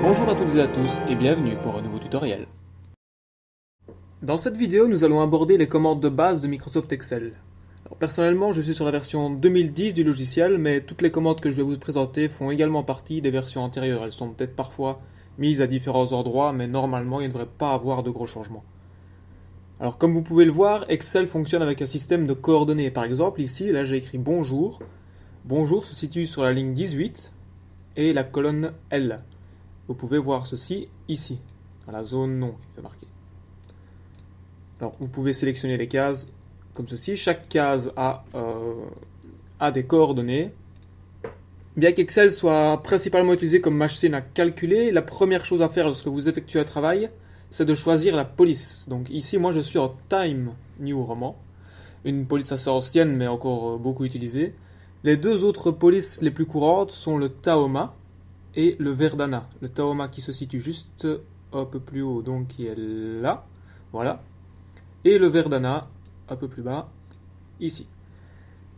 Bonjour à toutes et à tous et bienvenue pour un nouveau tutoriel. Dans cette vidéo, nous allons aborder les commandes de base de Microsoft Excel. Alors, personnellement, je suis sur la version 2010 du logiciel, mais toutes les commandes que je vais vous présenter font également partie des versions antérieures. Elles sont peut-être parfois mises à différents endroits, mais normalement, il ne devrait pas avoir de gros changements. Alors, comme vous pouvez le voir, Excel fonctionne avec un système de coordonnées. Par exemple, ici, là, j'ai écrit bonjour. Bonjour se situe sur la ligne 18 et la colonne L. Vous pouvez voir ceci ici, dans la zone non qui fait marquer. Alors vous pouvez sélectionner les cases comme ceci. Chaque case a des coordonnées. Bien qu'Excel soit principalement utilisé comme machine à calculer, la première chose à faire lorsque vous effectuez un travail, c'est de choisir la police. Donc ici, moi je suis en Time New Roman, une police assez ancienne mais encore beaucoup utilisée. Les deux autres polices les plus courantes sont le Tahoma et le Verdana. Le Tahoma qui se situe juste un peu plus haut, donc qui est là, voilà. Et le Verdana, un peu plus bas, ici.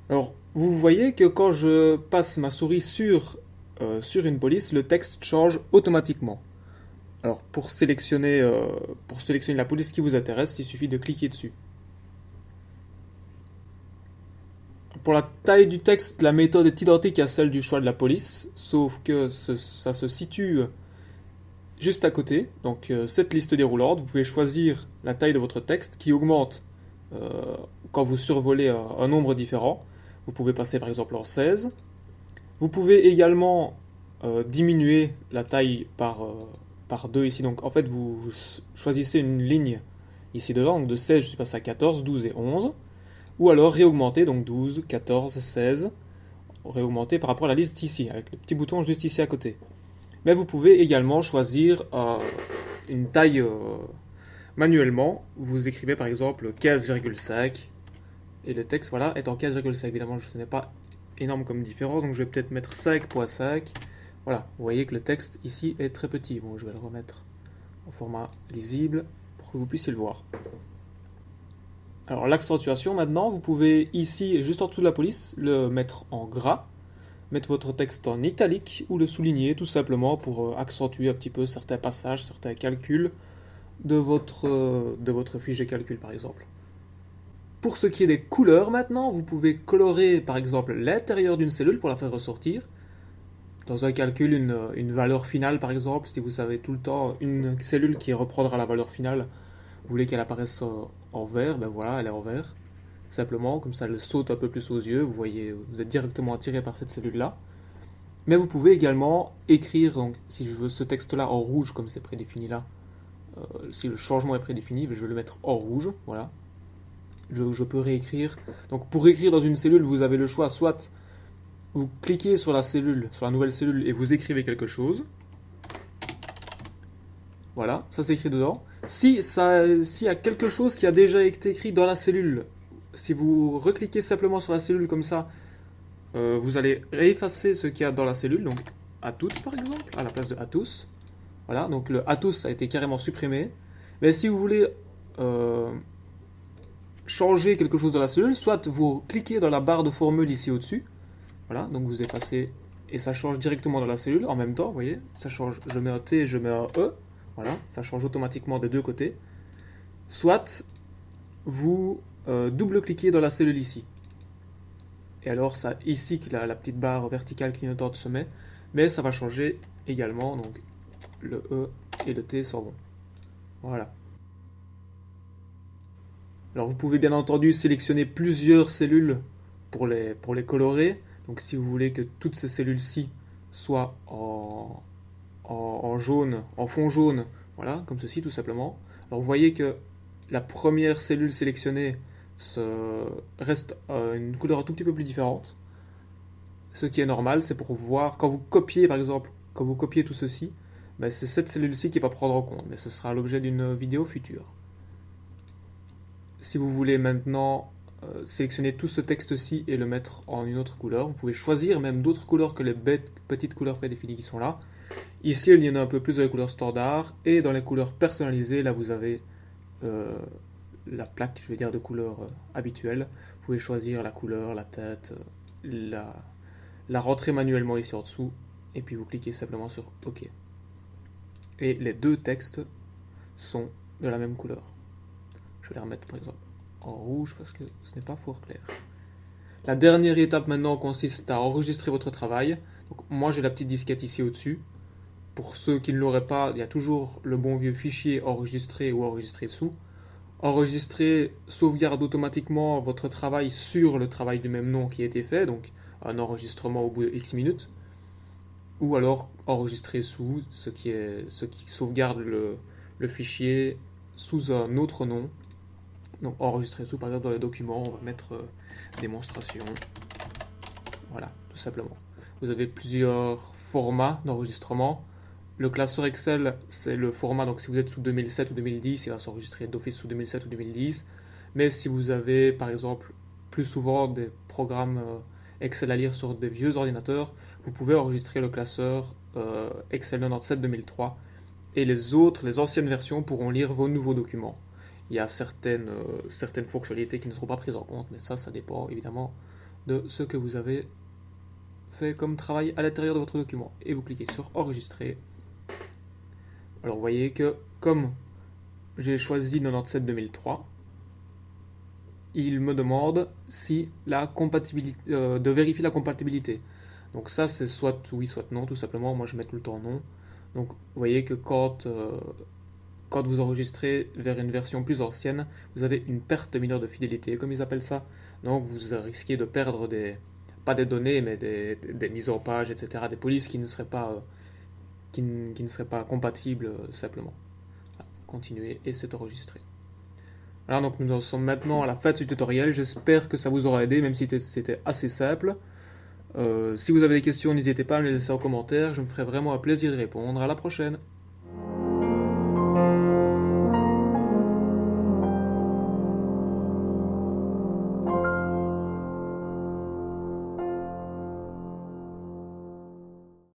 Alors, vous voyez que quand je passe ma souris sur une police, le texte change automatiquement. Alors, pour sélectionner la police qui vous intéresse, il suffit de cliquer dessus. Pour la taille du texte, la méthode est identique à celle du choix de la police, sauf que ça se situe juste à côté. Donc cette liste déroulante, vous pouvez choisir la taille de votre texte qui augmente quand vous survolez un nombre différent. Vous pouvez passer par exemple en 16. Vous pouvez également diminuer la taille par 2 ici. Donc en fait vous choisissez une ligne ici dedans, donc de 16 je suis passé à 14, 12 et 11. Ou alors réaugmenter, donc 12, 14, 16, réaugmenter par rapport à la liste ici, avec le petit bouton juste ici à côté. Mais vous pouvez également choisir une taille manuellement. Vous écrivez par exemple 15,5 et le texte voilà, est en 15,5. Évidemment, ce n'est pas énorme comme différence, donc je vais peut-être mettre 5.5. Voilà, vous voyez que le texte ici est très petit. Bon, je vais le remettre en format lisible pour que vous puissiez le voir. Alors l'accentuation maintenant, vous pouvez ici, juste en dessous de la police, le mettre en gras, mettre votre texte en italique ou le souligner tout simplement pour accentuer un petit peu certains passages, certains calculs de votre fiche de calcul par exemple. Pour ce qui est des couleurs maintenant, vous pouvez colorer par exemple l'intérieur d'une cellule pour la faire ressortir. Dans un calcul, une valeur finale par exemple, si vous savez tout le temps une cellule qui reprendra la valeur finale, vous voulez qu'elle apparaisse en vert, ben voilà, elle est en vert. Simplement, comme ça elle saute un peu plus aux yeux, vous voyez, vous êtes directement attiré par cette cellule-là. Mais vous pouvez également écrire, donc si je veux ce texte-là en rouge, comme c'est prédéfini là, si le changement est prédéfini, je vais le mettre en rouge, voilà. Je peux réécrire. Donc pour écrire dans une cellule, vous avez le choix, soit vous cliquez sur la cellule, sur la nouvelle cellule, et vous écrivez quelque chose. Voilà, ça c'est écrit dedans. S'il y a quelque chose qui a déjà été écrit dans la cellule, si vous recliquez simplement sur la cellule comme ça, vous allez effacer ce qu'il y a dans la cellule, donc à toutes par exemple, à la place de à tous. Voilà, donc le à tous a été carrément supprimé. Mais si vous voulez changer quelque chose dans la cellule, soit vous cliquez dans la barre de formule ici au-dessus. Voilà, donc vous effacez et ça change directement dans la cellule en même temps, vous voyez, ça change, je mets un T, je mets un E. Voilà, ça change automatiquement des deux côtés. Soit vous double-cliquez dans la cellule ici. Et alors, ça ici que la petite barre verticale clignotante se met, mais ça va changer également, donc le E et le T sont bons. Voilà. Alors vous pouvez bien entendu sélectionner plusieurs cellules pour les colorer. Donc si vous voulez que toutes ces cellules-ci soient en jaune, en fond jaune, voilà, comme ceci tout simplement. Alors vous voyez que la première cellule sélectionnée reste une couleur un tout petit peu plus différente. Ce qui est normal, c'est pour voir, quand vous copiez par exemple, quand vous copiez tout ceci, ben c'est cette cellule-ci qui va prendre en compte, mais ce sera l'objet d'une vidéo future. Si vous voulez maintenant sélectionner tout ce texte-ci et le mettre en une autre couleur, vous pouvez choisir même d'autres couleurs que les petites couleurs prédéfinies qui sont là. Ici, il y en a un peu plus dans les couleurs standards, et dans les couleurs personnalisées, là vous avez la plaque, je vais dire, de couleurs habituelles. Vous pouvez choisir la couleur, la tête, la rentrer manuellement ici en dessous, et puis vous cliquez simplement sur OK. et les deux textes sont de la même couleur. Je vais les remettre par exemple en rouge parce que ce n'est pas fort clair. La dernière étape maintenant consiste à enregistrer votre travail. Donc, moi j'ai la petite disquette ici au-dessus. Pour ceux qui ne l'auraient pas, il y a toujours le bon vieux fichier enregistré ou enregistré sous. Enregistrer sauvegarde automatiquement votre travail sur le travail du même nom qui a été fait, donc un enregistrement au bout de X minutes. Ou alors enregistrer sous, ce qui sauvegarde le fichier sous un autre nom. Donc enregistrer sous, par exemple dans les documents, on va mettre démonstration. Voilà, tout simplement. Vous avez plusieurs formats d'enregistrement. Le classeur Excel, c'est le format, donc si vous êtes sous 2007 ou 2010, il va s'enregistrer d'office sous 2007 ou 2010. Mais si vous avez, par exemple, plus souvent des programmes Excel à lire sur des vieux ordinateurs, vous pouvez enregistrer le classeur Excel 97 2003. Et les anciennes versions pourront lire vos nouveaux documents. Il y a certaines fonctionnalités qui ne seront pas prises en compte, mais ça dépend évidemment de ce que vous avez fait comme travail à l'intérieur de votre document. Et vous cliquez sur enregistrer. Alors vous voyez que comme j'ai choisi 97-2003, il me demande si la compatibilité, de vérifier la compatibilité. Donc ça c'est soit oui soit non, tout simplement. Moi je mets tout le temps non. Donc vous voyez que quand vous enregistrez vers une version plus ancienne, vous avez une perte mineure de fidélité, comme ils appellent ça. Donc vous risquez de perdre pas des données, mais des mises en page, etc., des polices qui ne seraient pas compatibles simplement. Voilà, continuez et c'est enregistré. Alors donc nous en sommes maintenant à la fin de ce tutoriel. J'espère que ça vous aura aidé, même si c'était assez simple. Si vous avez des questions, n'hésitez pas à me les laisser en commentaire. Je me ferai vraiment un plaisir d'y répondre. À la prochaine.